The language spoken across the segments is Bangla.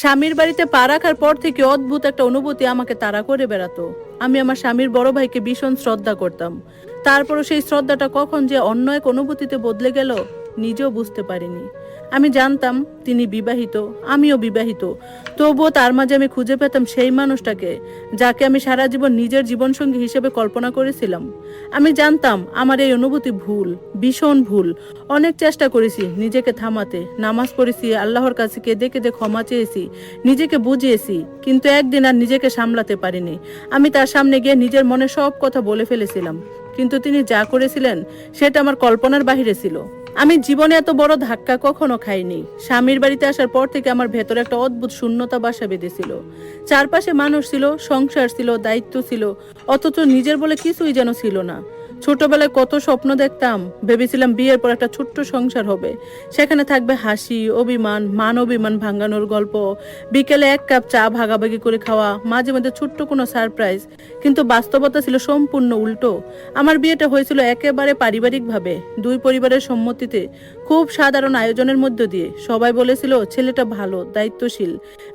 স্বামীর বাড়িতে পা রাখার পর থেকে অদ্ভুত একটা অনুভূতি আমাকে তাড়া করে বেড়াতো। আমি আমার স্বামীর বড় ভাইকে ভীষণ শ্রদ্ধা করতাম। তারপরও সেই শ্রদ্ধাটা কখন যে অন্য এক অনুভূতিতে বদলে গেল নিজেও বুঝতে পারিনি। আমি জানতাম তিনি বিবাহিত, আমিও বিবাহিত, তবুও তার মাঝে আমি খুঁজে পেতাম সেই মানুষটাকে যাকে আমি সারা জীবন নিজের জীবনসঙ্গী হিসেবে কল্পনা করেছিলাম। আমি জানতাম আমার এই অনুভূতি ভুল, ভীষণ ভুল। অনেক চেষ্টা করেছি নিজেকে থামাতে, নামাজ পড়েছি, আল্লাহর কাছে কেঁদে কেঁদে ক্ষমা চেয়েছি, নিজেকে বুঝিয়েছি, কিন্তু একদিন আর নিজেকে সামলাতে পারিনি। আমি তার সামনে গিয়ে নিজের মনে সব কথা বলে ফেলেছিলাম, কিন্তু তিনি যা করেছিলেন সেটা আমার কল্পনার বাহিরে ছিল। আমি জীবনে এত বড় ধাক্কা কখনো খাইনি। স্বামীর বাড়িতে আসার পর থেকে আমার ভেতরে একটা অদ্ভুত শূন্যতা বাসা বেঁধেছিল। চারপাশে মানুষ ছিল, সংসার ছিল, দায়িত্ব ছিল, অথচ নিজের বলে কিছুই যেন ছিল না। ছোটবেলায় কত স্বপ্ন দেখতাম, ভেবেছিলাম বিয়ের পর একটা ছোট্ট সংসার হবে, সেখানে থাকবে হাসি, অভিমান, মান অভিমান ভাঙানোর গল্প, বিকেলে এক কাপ চা ভাগাভাগি করে খাওয়া, মাঝে মাঝে ছোট্ট কোনো সারপ্রাইজ। কিন্তু বাস্তবতা ছিল সম্পূর্ণ উল্টো। আমার বিয়েটা হয়েছিল একেবারে পারিবারিকভাবে, দুই পরিবারের সম্মতিতে, খুব সাধারণ আয়োজনের মধ্য দিয়ে। সবাই বলেছিল ছেলেটা ভালো, দায়িত্বশীল,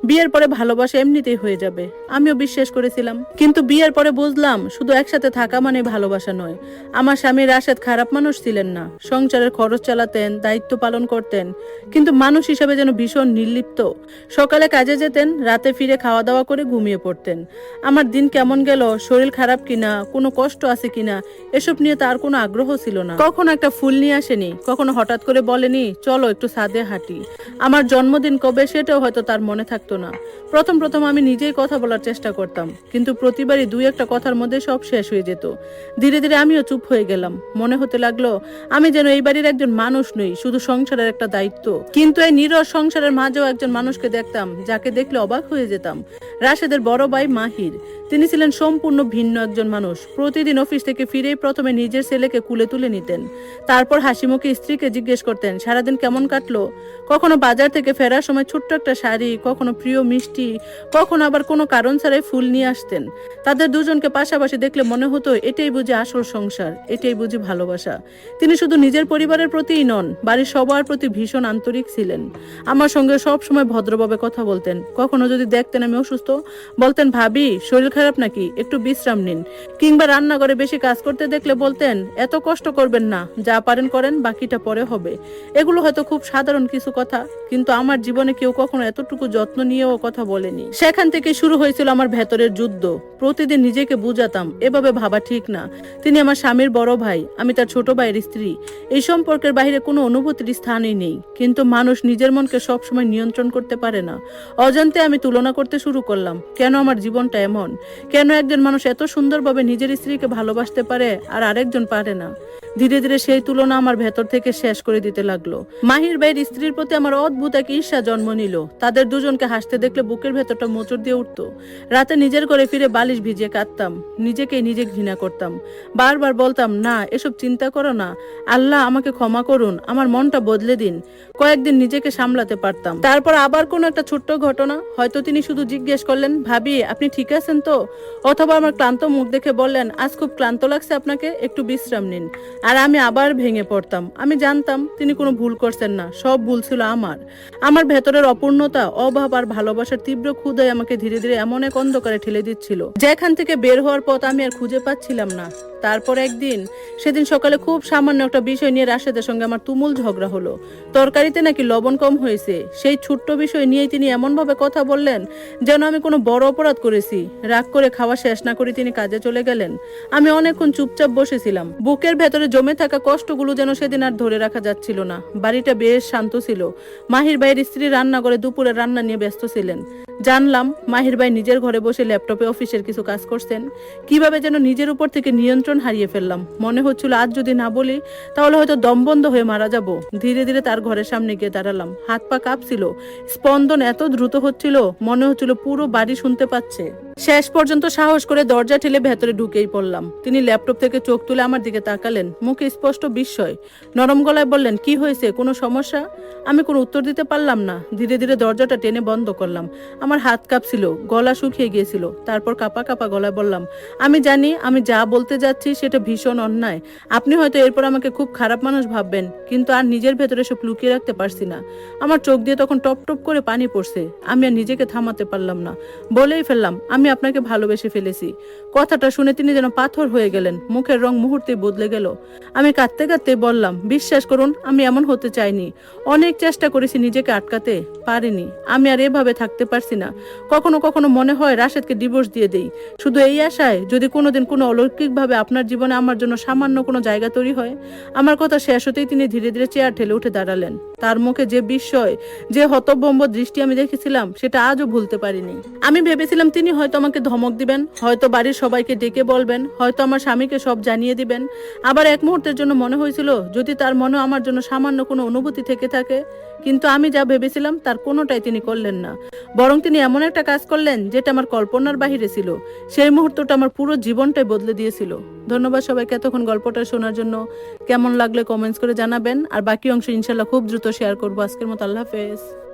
বিয়ের পরে ভালোবাসা এমনিতেই হয়ে যাবে। আমিও বিশ্বাস করেছিলাম, কিন্তু বিয়ের পরে বুঝলাম শুধু একসাথে থাকা মানে ভালোবাসা নয়। আমার স্বামী রাশেদ খারাপ মানুষ ছিলেন না, সংসারের খরচ চালাতেন, দায়িত্ব পালন করতেন, কিন্তু মানুষ হিসাবে যেন ভীষণ নির্লিপ্ত। সকালে কাজে যেতেন, রাতে ফিরে খাওয়া দাওয়া করে ঘুমিয়ে পড়তেন। আমার দিন কেমন গেল, শরীর খারাপ কিনা, কোনো কষ্ট আছে কিনা, এসব নিয়ে তার কোনো আগ্রহ ছিল না। কখনো একটা ফুল নিয়ে আসেনি, কখনো হঠাৎ করে বলেনি চলো একটু ছাদে হাঁটি। আমার জন্মদিন কবে সেটাও হয়তো তার মনে থাকতো না। প্রথম প্রথম আমি নিজেই কথা বলার চেষ্টা করতাম, কিন্তু প্রতিবারই দুই একটা কথার মধ্যে সব শেষ হয়ে যেত। ধীরে ধীরে আমিও চুপ হয়ে গেলাম। মনে হতে লাগলো আমি যেন এই বাড়ির একজন মানুষ নই, শুধু সংসারের একটা দায়িত্ব। কিন্তু এই নীরব সংসারের মাঝেও একজন মানুষকে দেখতাম যাকে দেখলে অবাক হয়ে যেতাম। রাশেদের বড় ভাই মাহির। তিনি ছিলেন সম্পূর্ণ ভিন্ন একজন মানুষ। প্রতিদিন অফিস থেকে ফিরেই প্রথমে নিজের ছেলেকে কুলে তুলে নিতেন, তারপর হাসিমুখে স্ত্রীকে জিজ্ঞেস করতেন সারাদিন কেমন কাটলো। কখনো বাজার থেকে ফেরার সময় ছোট্ট একটা শাড়ি, কখনো প্রিয় মিষ্টি, কখনো আবার কোনো কারণ ছাড়াই ফুল নিয়ে আসতেন। তাদের দুজনকে পাশাপাশি দেখলে মনে হতো এটাই বুঝি আসল সংসার, এটাই বুঝি ভালোবাসা। তিনি শুধু নিজের পরিবারের প্রতিই নন, বাড়ির সবার প্রতি ভীষণ আন্তরিক ছিলেন। আমার সঙ্গে সব সময় ভদ্রভাবে কথা বলতেন। কখনো যদি দেখতেন আমি অসুস্থ, বলতেন ভাবি শরীর খারাপ নাকি, একটু বিশ্রাম নিন। কিংবা রান্নাঘরে বেশি কাজ করতে দেখলে বলতেন এত কষ্ট করবেন না, যা পারেন করেন, বাকিটা পরে হবে। এগুলো হয়তো খুব সাধারণ কিছু কথা, কিন্তু আমার জীবনে কেউ কখনো এতটুকু যত্ন নিয়েও কথা বলেনি। সেখান থেকে শুরু হয়েছিল আমার ভেতরের যুদ্ধ। প্রতিদিন নিজেকে বুঝাতাম এভাবে ভাবা ঠিক না। তিনি আমার স্বামীর বড় ভাই, আমি তার ছোট ভাইয়ের স্ত্রী। এই সম্পর্কের বাইরে কোনো অনুভূতির স্থানই নেই। কিন্তু মানুষ নিজের মনকে সবসময় নিয়ন্ত্রণ করতে পারে না। অজান্তে আমি তুলনা করতে শুরু করলাম, কেন আমার জীবনটা এমন, কেন একজন মানুষ এত সুন্দরভাবে নিজের স্ত্রীকে ভালোবাসতে পারে আর আরেকজন পারে না। ধীরে ধীরে সেই তুলনা আমার ভেতর থেকে শেষ করে দিতে লাগলো। মাহির ভাইয়ের স্ত্রীর প্রতি আমার অদ্ভুত এক ঈর্ষা জন্ম নিল। তাদের দুজনকে হাসতে দেখলে বুকের ভেতরটা মোচড় দিয়ে উঠতো। রাতে নিজের ঘরে ফিরে বালিশ ভিজিয়ে কাঁদতাম, নিজেকে নিজে ঘৃণা করতাম। বারবার বলতাম না, এসব চিন্তা করো না, আল্লাহ আমাকে ক্ষমা করুন, আমার মনটা বদলে দিন। কয়েকদিন নিজেকে সামলাতে পারতাম। তারপর আবার কোনো একটা ছোট্ট ঘটনা, হয়তো তিনি শুধু জিজ্ঞেস করলেন ভাবি আপনি ঠিক আছেন তো, অথবা আমার ক্লান্ত মুখ দেখে বললেন আজ খুব ক্লান্ত লাগছে আপনাকে, একটু বিশ্রাম নিন। আর আমি আবার ভেঙে পড়তাম। আমি জানতাম তিনি কোনো ভুল করছেন না, সব ভুল ছিল আমার ভেতরের অপূর্ণতা, অভাব আর ভালোবাসার তীব্র ক্ষুধায় আমাকে ধীরে ধীরে এমন এক অন্ধকারে ঠেলে দিচ্ছিল যেখান থেকে বের হওয়ার পথ আমি আর খুঁজে পাচ্ছিলাম না। তারপর একদিন, সেদিন সকালে খুব সামান্য একটা বিষয় নিয়ে রাশেদের সঙ্গে আমার তুমুল ঝগড়া হলো। তরকারিতে নাকি লবণ কম হয়েছে। সেই ছোট্ট বিষয় নিয়েই তিনি এমন ভাবে কথা বললেন যেন আমি কোনো বড় অপরাধ করেছি। রাগ করে খাওয়া শেষ না করে তিনি কাজে চলে গেলেন। আমি অনেকক্ষণ চুপচাপ বসেছিলাম। বুকের ভেতরে জমে থাকা কষ্টগুলো যেন সেদিন আর ধরে রাখা যাচ্ছিল না। বাড়িটা বেশ শান্ত ছিল। মাহির ভাইয়ের স্ত্রী রান্না করে দুপুরে রান্না নিয়ে ব্যস্ত ছিলেন। জানলাম মাহির ভাই নিজের ঘরে বসে ল্যাপটপে অফিসের কিছু কাজ করছেন। কিভাবে যেন নিজের উপর থেকে নিয়ন্ত্রণ হারিয়ে ফেললাম। মনে হচ্ছিল আজ যদি না বলি তাহলে হয়তো দমবন্ধ হয়ে মারা যাব। ধীরে ধীরে তার ঘরের সামনে গিয়ে দাঁড়ালাম। হাত পা কাঁপছিল, স্পন্দন এত দ্রুত হচ্ছিল মনে হচ্ছিল পুরো বাড়ি শুনতে পাচ্ছে। শেষ পর্যন্ত সাহস করে দরজা ঠেলে ভেতরে ঢুকেই পড়লাম। তিনি ল্যাপটপ থেকে চোখ তুলে আমার দিকে তাকালেন, মুখে স্পষ্ট বিস্ময়। নরম গলায় বললেন, কি হয়েছে, কোনো সমস্যা? আমি কোনো উত্তর দিতে পারলাম না। ধীরে ধীরে দরজাটা টেনে বন্ধ করলাম। আমার হাত কাঁপছিল, গলা শুকিয়ে গিয়েছিল। তারপর কাঁপা কাঁপা গলায় বললাম, আমি জানি আমি যা বলতে যাচ্ছি সেটা ভীষণ অন্যায়। আপনি হয়তো এরপর আমাকে খুব খারাপ মানুষ ভাববেন, কিন্তু আর নিজের ভেতরে সব লুকিয়ে রাখতে পারছি না। আমার চোখ দিয়ে তখন টপ টপ করে পানি পড়ছে। আমি আর নিজেকে থামাতে পারলাম না। বলেই ফেললাম, আমি আপনাকে ভালোবেসে ফেলেছি। কথাটা শুনে তিনি যেন পাথর হয়ে গেলেন, মুখের রং মুহূর্তে বদলে গেল। আমি কাঁদতে কাঁদতে বললাম, বিশ্বাস করুন আমি এমন হতে চাইনি। অনেক চেষ্টা করেছি নিজেকে আটকাতে, পারিনি। আমি আর এভাবে থাকতে পারছি না। কখনো কখনো মনে হয় রাশেদকে ডিভোর্স দিয়ে দেই, শুধু এই আশায় যদি কোনোদিন কোনো অলৌকিকভাবে আপনার জীবনে আমার জন্য সামান্য কোনো জায়গা তৈরি হয়। আমার কথা শেষ হতেই তিনি ধীরে ধীরে চেয়ার ঠেলে উঠে দাঁড়ালেন। তার মুখে যে বিস্ময়, যে হতভম্ব দৃষ্টি আমি দেখেছিলাম, সেটা আজও ভুলতে পারিনি। আমি ভেবেছিলাম তিনি হয়তো আমাকে ধমক দিবেন, হয়তো বাড়ির সবাইকে ডেকে বলবেন, হয়তো আমার স্বামীকে সব জানিয়ে দিবেন। আবার এক মুহূর্তের জন্য মনে হয়েছিল যদি তার মনে আমার জন্য সামান্য কোনো অনুভূতি থেকে থাকে। কিন্তু আমি যা ভেবেছিলাম তার কোনোটাই তিনি করলেন না। বরং তিনি এমন একটা কাজ করলেন যেটা আমার কল্পনার বাহিরে ছিল। সেই মুহূর্তটা আমার পুরো জীবনটাই বদলে দিয়েছিল। ধন্যবাদ সবাইকে এতক্ষণ গল্পটা শোনার জন্য। কেমন লাগলে কমেন্টস করে জানাবেন। আর বাকি অংশ ইনশাল্লাহ খুব দ্রুত শেয়ার করবো। আজকের মতো আল্লাহ হাফেজ।